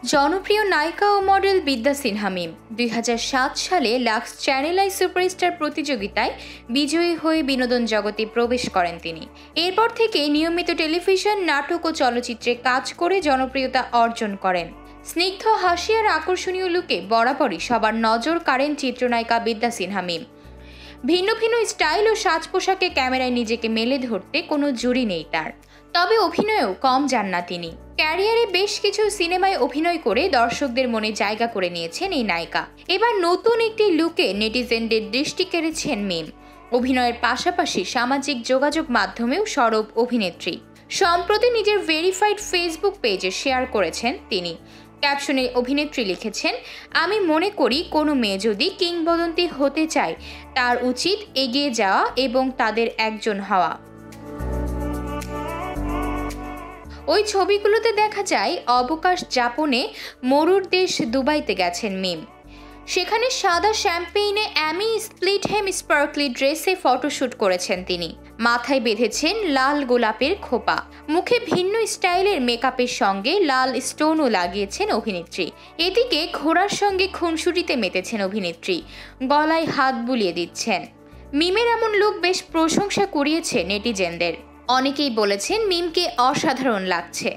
জনপ্রিয় নায়িকা ও মডেল বিদ্যা সিনহা মিম ২০০৭ সালে লাক্স চ্যানেল আই সুপারস্টার প্রতিযোগিতায় বিজয়ী হয়ে বিনোদন জগতে প্রবেশ করেন তিনি। এরপর থেকে নিয়মিত টেলিভিশন, নাটক ও চলচ্চিত্রে কাজ করে জনপ্রিয়তা অর্জন করেন। স্নিগ্ধ হাসি আর আকর্ষণীয় লুকে বরাবরই সবার নজর কাড়েন চিত্রনায়িকা বিদ্যা সিনহা মিম। ভিন্ন ভিন্ন স্টাইল ও সাজ পোশাকে ক্যামেরায় নিজেকে মেলে ধরতে কোনো জুড়ি নেই তার। তবে অভিনয়েও কম যান না তিনি। ক্যারিয়ারে বেশ কিছু সিনেমায় অভিনয় করে দর্শকদের মনে জায়গা করে নিয়েছেন এই নায়িকা। এবার নতুন একটি লুকে নেটিজেনদের দৃষ্টি কেড়েছেন মিম। অভিনয়ের পাশাপাশি সামাজিক যোগাযোগ মাধ্যমেও সরব অভিনেত্রী। সম্প্রতি নিজের ভেরিফাইড ফেসবুক পেজে শেয়ার করেছেন তিনি। ক্যাপশনে অভিনেত্রী লিখেছেন, আমি মনে করি কোনো মেয়ে যদি কিংবদন্তি হতে চায় তার উচিত এগিয়ে যাওয়া এবং তাদের একজন হওয়া। ওই ছবিগুলোতে দেখা যায় অবকাশ যাপনে মরুর দেশ দুবাইতে গেছেন মিম। সেখানে সাদা শ্যাম্পেইনে অ্যামি স্প্লিট হেম স্পার্কলি ড্রেসে ফটোশ্যুট করেছেন তিনি। মাথায় বেঁধেছেন লাল গোলাপের খোপা। মুখে ভিন্ন স্টাইলের মেকআপের সঙ্গে লাল স্টোনও লাগিয়েছেন অভিনেত্রী। এদিকে ঘোড়ার সঙ্গে খুনসুটিতে মেতেছেন অভিনেত্রী, গলায় হাত বুলিয়ে দিচ্ছেন। মিমের এমন লুক বেশ প্রশংসা কুড়িয়েছে নেটিজেনদের। অনেকেই বলেছেন মিমকে অসাধারণ লাগছে।